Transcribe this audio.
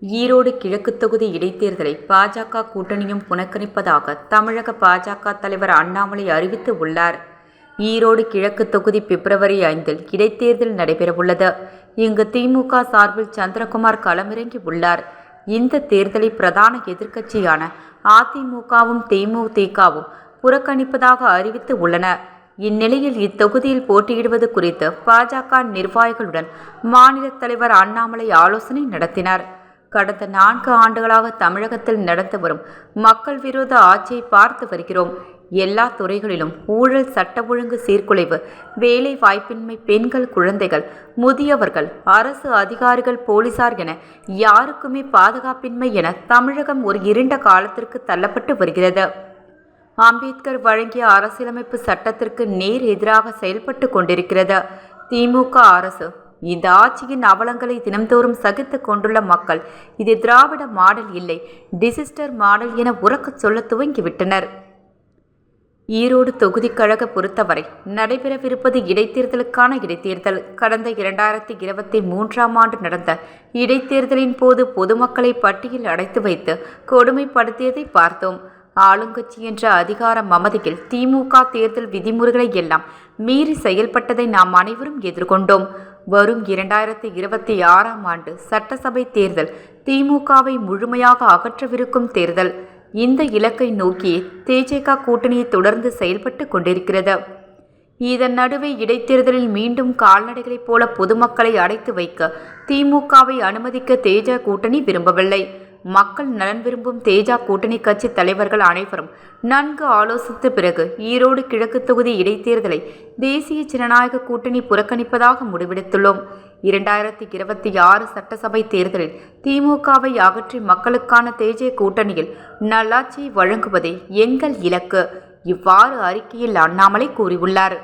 ஈரோடு கிழக்கு தொகுதி இடைத்தேர்தலை பாஜக கூட்டணியும் புறக்கணிப்பதாக தமிழக பாஜக தலைவர் அண்ணாமலை அறிவித்து உள்ளார். ஈரோடு கிழக்கு தொகுதி பிப்ரவரி 5 இடைத்தேர்தல் நடைபெறவுள்ளது. இங்கு திமுக சார்பில் சந்திரகுமார் களமிறங்கி உள்ளார். இந்த தேர்தலை பிரதான எதிர்க்கட்சியான அதிமுகவும் தேமுதிகவும் புறக்கணிப்பதாக அறிவித்து உள்ளன. இந்நிலையில் இத்தொகுதியில் போட்டியிடுவது குறித்து பாஜக நிர்வாகிகளுடன் மாநில தலைவர் அண்ணாமலை ஆலோசனை நடத்தினார். கடந்த 4 ஆண்டுகளாக தமிழகத்தில் நடந்து வரும் மக்கள் விரோத ஆட்சியை பார்த்து வருகிறோம். எல்லா துறைகளிலும் ஊழல், சட்ட ஒழுங்கு சீர்குலைவு, வேலை வாய்ப்பின்மை, பெண்கள், குழந்தைகள், முதியவர்கள், அரசு அதிகாரிகள், போலீசார் என யாருக்குமே பாதுகாப்பின்மை என தமிழகம் ஒரு இருண்ட காலத்திற்கு தள்ளப்பட்டு வருகிறது. அம்பேத்கர் வழங்கிய அரசியலமைப்பு சட்டத்திற்கு நேர் எதிராக செயல்பட்டு கொண்டிருக்கிறது திமுக அரசு. இந்த ஆட்சியின் அவலங்களை தினம்தோறும் சகித்து கொண்டுள்ள மக்கள் இது திராவிட மாடல் இல்லை, டிசிஸ்டர் மாடல் என உரக்கச் சொல்ல துவங்கிவிட்டனர். ஈரோடு தொகுதி கழக பொறுத்தவரை நடைபெறவிருப்பது இடைத்தேர்தலுக்கான இடைத்தேர்தல். கடந்த 2023ஆம் ஆண்டு நடந்த இடைத்தேர்தலின் போது பொதுமக்களை பட்டியல் அடைத்து வைத்து கொடுமைப்படுத்தியதை பார்த்தோம். ஆளுங்கட்சி என்ற அதிகார மமதையில் திமுக தேர்தல் விதிமுறைகளை எல்லாம் மீறி செயல்பட்டதை நாம் அனைவரும் எதிர்கொண்டோம். வரும் 2026ஆம் ஆண்டு சட்டசபை தேர்தல் திமுகவை முழுமையாக அகற்றவிருக்கும் தேர்தல். இந்த இலக்கை நோக்கி தேஜக கூட்டணியை தொடர்ந்து செயல்பட்டு கொண்டிருக்கிறது. இதன் நடுவே இடைத்தேர்தலில் மீண்டும் கால்நடைகளைப் போல பொதுமக்களை அடைத்து வைக்க திமுகவை அனுமதிக்க தேஜ கூட்டணி விரும்பவில்லை. மக்கள் நலன் விரும்பும் தேஜ கூட்டணி கட்சி தலைவர்கள் அனைவரும் நன்கு ஆலோசித்த பிறகு ஈரோடு கிழக்கு தொகுதி இடைத்தேர்தலை தேசிய ஜனநாயக கூட்டணி புறக்கணிப்பதாக முடிவெடுத்துள்ளோம். 2026 சட்டசபை தேர்தலில் திமுகவை அகற்றி மக்களுக்கான தேஜ கூட்டணியில் நல்லாட்சியை வழங்குவதே எங்கள் இலக்கு. இவ்வாறு அறிக்கையில் அண்ணாமலை கூறியுள்ளார்.